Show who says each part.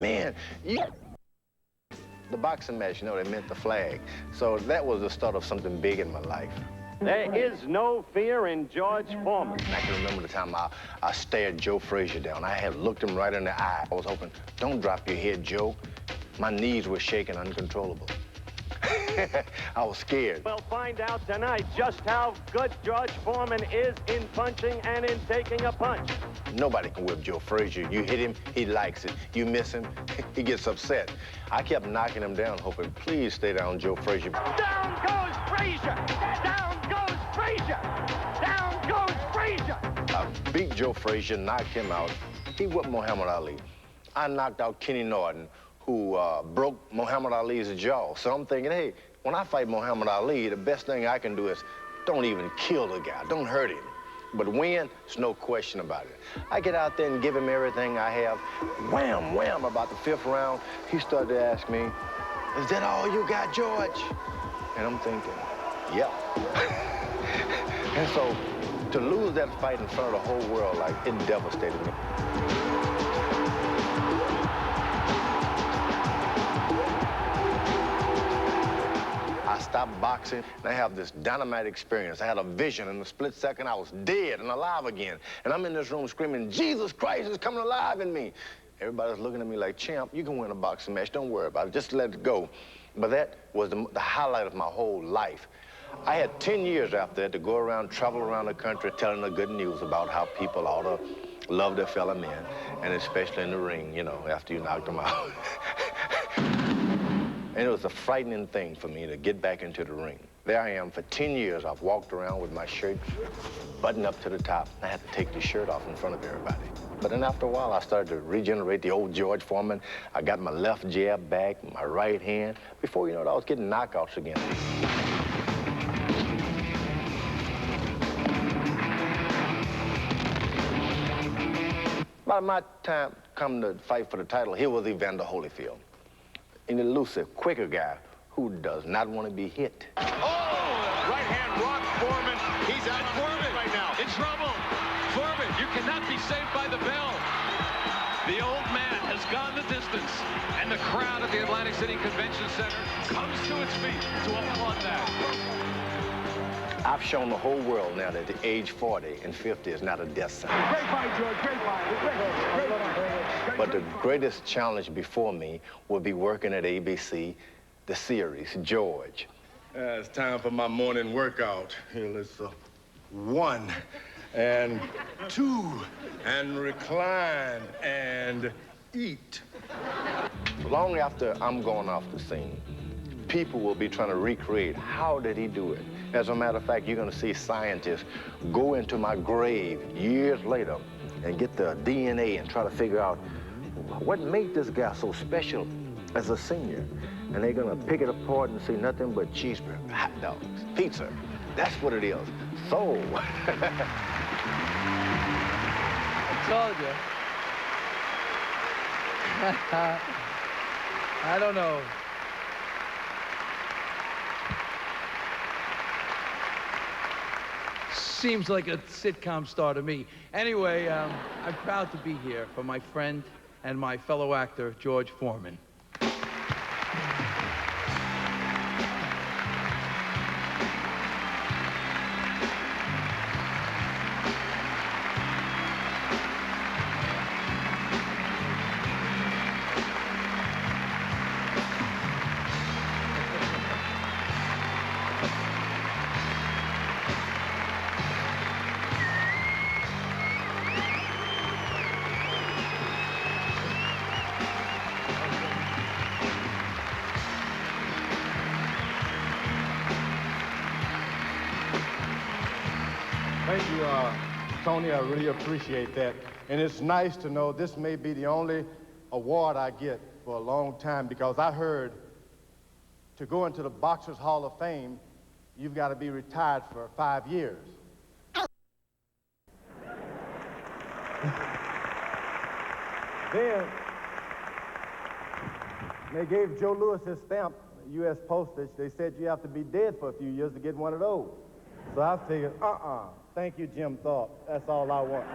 Speaker 1: Man, the boxing match, you know, they meant the flag. So that was the start of something big in my life.
Speaker 2: There is no fear in George Foreman.
Speaker 1: I can remember the time I stared Joe Frazier down. I had looked him right in the eye. I was hoping, don't drop your head, Joe. My knees were shaking uncontrollable. I was scared.
Speaker 2: We'll find out tonight just how good George Foreman is in punching and in taking a punch.
Speaker 1: Nobody can whip Joe Frazier. You hit him, he likes it. You miss him, he gets upset. I kept knocking him down, hoping, please stay down, Joe Frazier.
Speaker 2: Down goes Frazier! Down goes Frazier! Down goes Frazier!
Speaker 1: I beat Joe Frazier, knocked him out. He whipped Muhammad Ali. I knocked out Kenny Norton, who broke Muhammad Ali's jaw. So I'm thinking, hey, when I fight Muhammad Ali, the best thing I can do is don't even kill the guy, don't hurt him. But win, there's no question about it. I get out there and give him everything I have. Wham, wham, about the 5th round, he started to ask me, is that all you got, George? And I'm thinking, yeah. And so to lose that fight in front of the whole world, like, it devastated me. I stopped boxing, and I have this dynamite experience. I had a vision. In a split second, I was dead and alive again. And I'm in this room screaming, Jesus Christ is coming alive in me. Everybody's looking at me like, champ, you can win a boxing match. Don't worry about it. Just let it go. But that was the highlight of my whole life. I had 10 years after that to go around, travel around the country, telling the good news about how people ought to love their fellow men, and especially in the ring, you know, after you knocked them out. And it was a frightening thing for me to get back into the ring. There I am for 10 years. I've walked around with my shirt buttoned up to the top. I had to take the shirt off in front of everybody. But then after a while, I started to regenerate the old George Foreman. I got my left jab back, my right hand. Before you know it, I was getting knockouts again. By my time come to fight for the title, here was Evander Holyfield. An elusive, quicker guy who does not want to be hit.
Speaker 3: Oh, right hand rock Foreman. He's out Foreman right now.
Speaker 4: In trouble. Foreman, you cannot be saved by the bell. The old man has gone the distance, and the crowd at the Atlantic City Convention Center comes to its feet to applaud that.
Speaker 1: I've shown the whole world now that the age 40 and 50 is not a death sentence.
Speaker 5: Great fight, George. Great fight. Great fight.
Speaker 1: But the greatest challenge before me would be working at ABC, the series, George.
Speaker 6: It's time for my morning workout. Here, let's 1 and 2 and recline and eat.
Speaker 1: Long after I'm gone off the scene, people will be trying to recreate how did he do it. As a matter of fact, you're gonna see scientists go into my grave years later and get the DNA and try to figure out what made this guy so special as a senior. And they're gonna pick it apart and see nothing but cheeseburger, hot dogs, pizza. That's what it is. So.
Speaker 7: I told you. I don't know. Seems like a sitcom star to me. Anyway, I'm proud to be here for my friend and my fellow actor, George Foreman.
Speaker 6: Thank you, Tony. I really appreciate that. And it's nice to know this may be the only award I get for a long time, because I heard to go into the Boxers Hall of Fame, you've got to be retired for 5 years. Then they gave Joe Louis his stamp, U.S. postage. They said you have to be dead for a few years to get one of those. So I figured, thank you, Jim Thorpe. That's all I want.